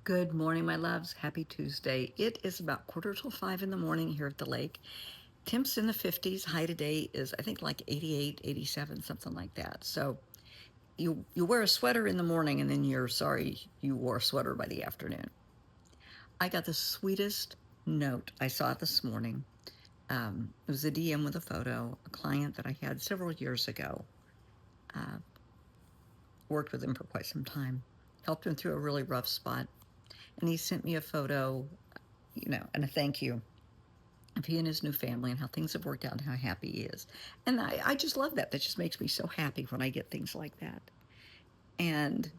Good morning, my loves. Happy Tuesday. It is about quarter till 5 in the morning here at the lake. Temps in the 50s. High today is, I think, like 88, 87, something like that. So you wear a sweater in the morning and then you're sorry you wore a sweater by the afternoon. I got the sweetest note. I saw it this morning. It was a DM with a photo, a client that I had several years ago. Uh, Worked with him for quite some time, helped him through a really rough spot. And he sent me a photo, and a thank you of he and his new family and how things have worked out and how happy he is. And I just love that. That just makes me so happy when I get things like that. And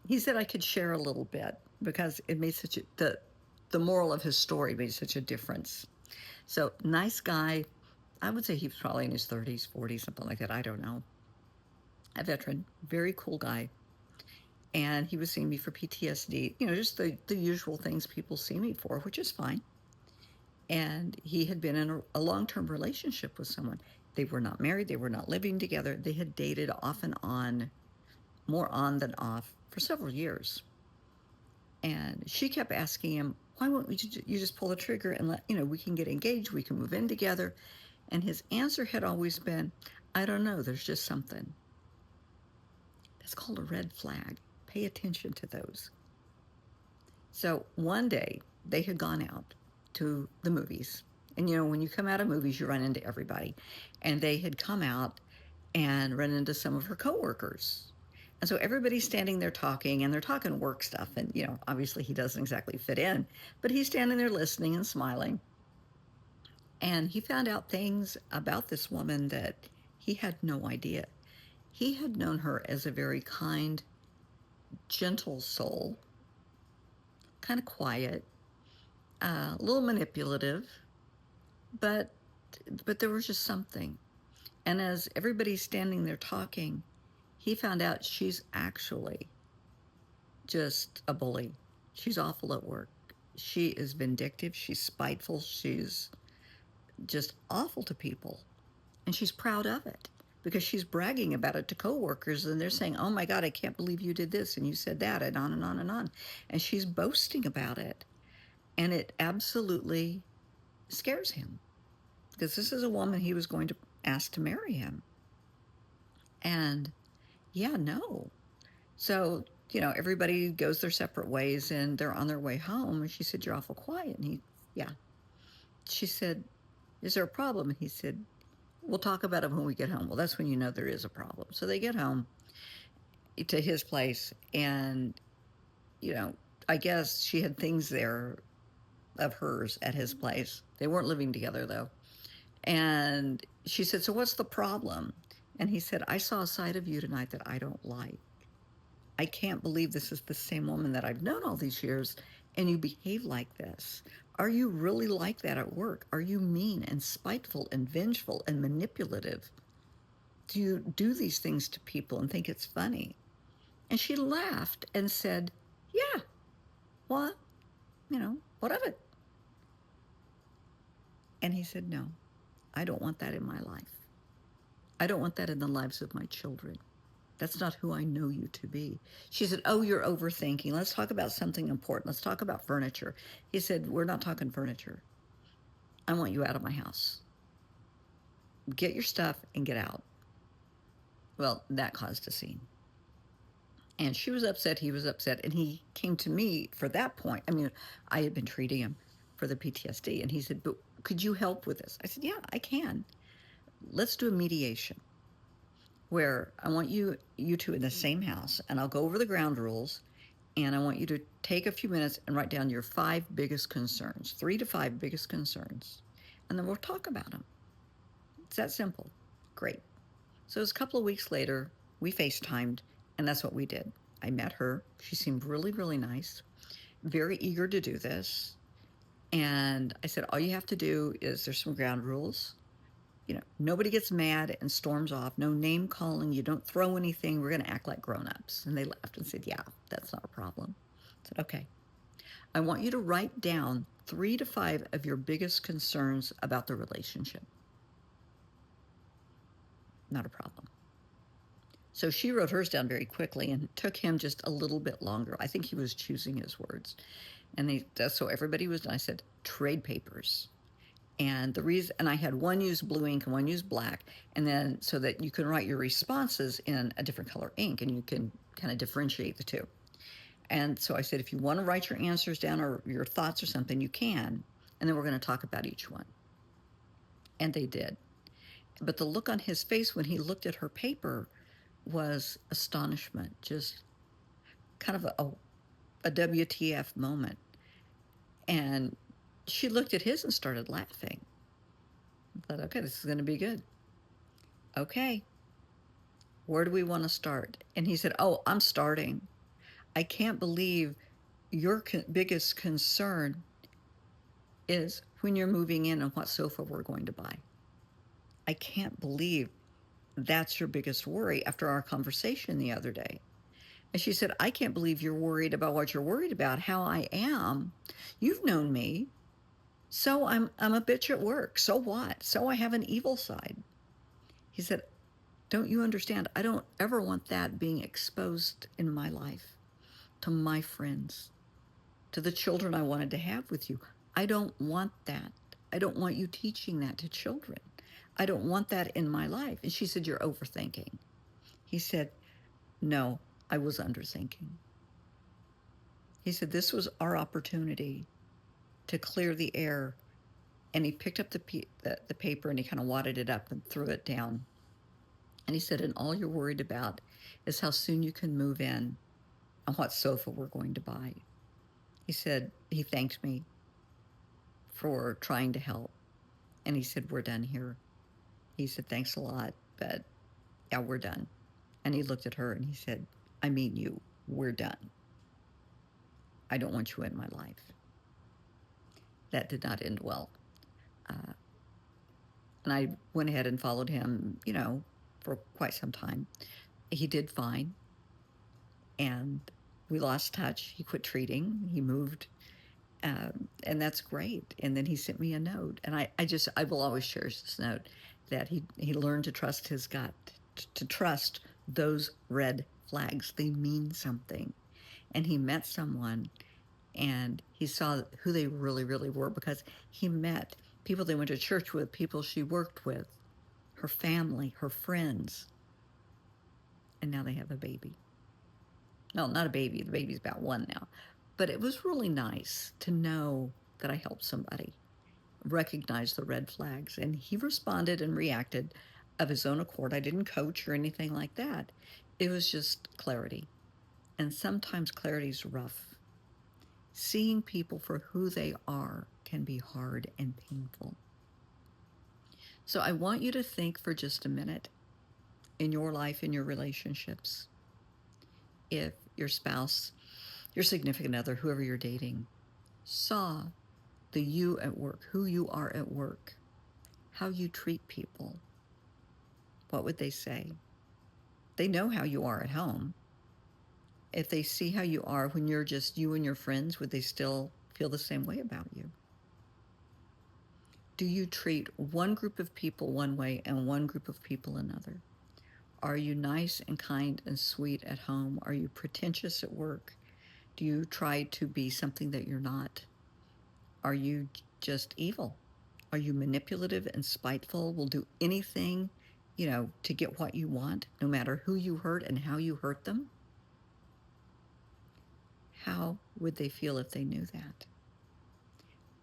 he said I could share a little bit because it made the moral of his story made such a difference. So nice guy. I would say he was probably in his 30s, 40s, something like that. I don't know. A veteran, very cool guy. And he was seeing me for PTSD, just the usual things people see me for, which is fine. And he had been in a long-term relationship with someone. They were not married, they were not living together. They had dated off and on, more on than off, for several years. And she kept asking him, why won't you just pull the trigger and we can get engaged, we can move in together? And his answer had always been, I don't know, there's just something. That's called a red flag. Pay attention to those. So one day they had gone out to the movies. And when you come out of movies, you run into everybody. And they had come out and run into some of her coworkers. And so everybody's standing there talking, and they're talking work stuff. And, obviously he doesn't exactly fit in, but he's standing there listening and smiling. And he found out things about this woman that he had no idea. He had known her as a very kind, gentle soul, kind of quiet, a little manipulative, but there was just something. And as everybody's standing there talking, he found out she's actually just a bully. She's awful at work. She is vindictive. She's spiteful. She's just awful to people. And she's proud of it because she's bragging about it to coworkers, and they're saying, oh my God, I can't believe you did this and you said that, and on and on and on. And she's boasting about it. And it absolutely scares him because this is a woman he was going to ask to marry him. And yeah, no. So, everybody goes their separate ways and they're on their way home. And she said, you're awful quiet. And yeah. She said, is there a problem? And he said, we'll talk about it when we get home. Well, that's when you know there is a problem. So they get home to his place. And, you know, I guess she had things there of hers at his place. They weren't living together, though. And she said, so what's the problem? And he said, I saw a side of you tonight that I don't like. I can't believe this is the same woman that I've known all these years, and you behave like this. Are you really like that at work? Are you mean and spiteful and vengeful and manipulative? Do you do these things to people and think it's funny? And she laughed and said, yeah, what? What of it? And he said, no, I don't want that in my life. I don't want that in the lives of my children. That's not who I know you to be. She said, oh, you're overthinking. Let's talk about something important. Let's talk about furniture. He said, we're not talking furniture. I want you out of my house. Get your stuff and get out. Well, that caused a scene. And she was upset. He was upset. And he came to me for that point. I mean, I had been treating him for the PTSD. And he said, but could you help with this? I said, yeah, I can. Let's do a mediation where I want you two in the same house, and I'll go over the ground rules, and I want you to take a few minutes and write down your 5 biggest concerns, 3 to 5 biggest concerns, and then we'll talk about them. It's that simple. Great. So it was a couple of weeks later, we FaceTimed, and that's what we did. I met her. She seemed really, really nice, very eager to do this. And I said, all you have to do is there's some ground rules. Nobody gets mad and storms off. No name calling. You don't throw anything. We're going to act like grown-ups. And they laughed and said, yeah, that's not a problem. I said, okay. I want you to write down 3 to 5 of your biggest concerns about the relationship. Not a problem. So she wrote hers down very quickly, and it took him just a little bit longer. I think he was choosing his words. And so everybody was, I said, trade papers. And the reason, and I had one use blue ink and one use black, and then so that you can write your responses in a different color ink and you can kind of differentiate the two. And so I said, if you want to write your answers down or your thoughts or something, you can. And then we're going to talk about each one. And they did. But the look on his face when he looked at her paper was astonishment, just kind of a WTF moment. And she looked at his and started laughing. I thought, okay, this is going to be good. Okay, where do we want to start? And he said, oh, I'm starting. I can't believe your biggest concern is when you're moving in and what sofa we're going to buy. I can't believe that's your biggest worry after our conversation the other day. And she said, I can't believe you're worried about what you're worried about, how I am. You've known me. So I'm a bitch at work. So what? So I have an evil side. He said, don't you understand? I don't ever want that being exposed in my life, to my friends, to the children I wanted to have with you. I don't want that. I don't want you teaching that to children. I don't want that in my life. And she said, you're overthinking. He said, no, I was underthinking. He said, this was our opportunity to clear the air. And he picked up the paper and he kind of wadded it up and threw it down. And he said, and all you're worried about is how soon you can move in and what sofa we're going to buy. He said, he thanked me for trying to help. And he said, we're done here. He said, thanks a lot, but yeah, we're done. And he looked at her and he said, I mean you, we're done. I don't want you in my life. That did not end well. And I went ahead and followed him, for quite some time. He did fine. And we lost touch. He quit treating. He moved. And that's great. And then he sent me a note. And I will always cherish this note that he learned to trust his gut, to trust those red flags. They mean something. And he met someone and he saw who they really, really were because he met people they went to church with, people she worked with, her family, her friends. And now they have a baby. No, not a baby. The baby's about 1 now. But it was really nice to know that I helped somebody recognize the red flags. And he responded and reacted of his own accord. I didn't coach or anything like that. It was just clarity. And sometimes clarity is rough. Seeing people for who they are can be hard and painful. So I want you to think for just a minute in your life, in your relationships, if your spouse, your significant other, whoever you're dating, saw the you at work, who you are at work, how you treat people, what would they say? They know how you are at home. If they see how you are when you're just you and your friends, would they still feel the same way about you? Do you treat one group of people one way and one group of people another? Are you nice and kind and sweet at home? Are you pretentious at work? Do you try to be something that you're not? Are you just evil? Are you manipulative and spiteful? Will do anything, to get what you want, no matter who you hurt and how you hurt them? How would they feel if they knew that?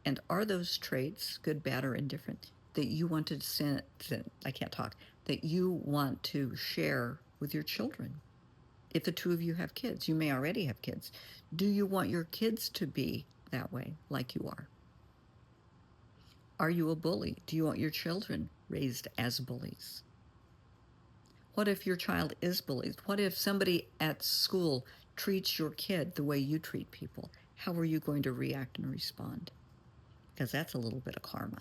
And are those traits, good, bad, or indifferent, that you want that you want to share with your children? If the two of you have kids, you may already have kids. Do you want your kids to be that way, like you are? Are you a bully? Do you want your children raised as bullies? What if your child is bullied? What if somebody at school treats your kid the way you treat people? How are you going to react and respond? Because that's a little bit of karma.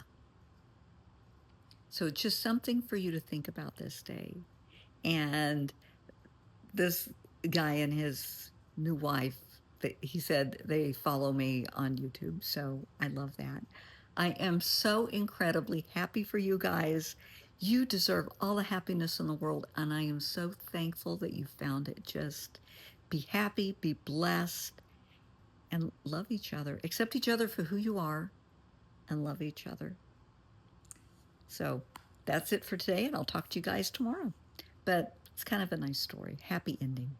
So it's just something for you to think about this day. And this guy and his new wife, he said they follow me on YouTube. So I love that. I am so incredibly happy for you guys. You deserve all the happiness in the world, and I am so thankful that you found it. Just be happy, be blessed, and love each other. Accept each other for who you are and love each other. So that's it for today, and I'll talk to you guys tomorrow. But it's kind of a nice story. Happy ending.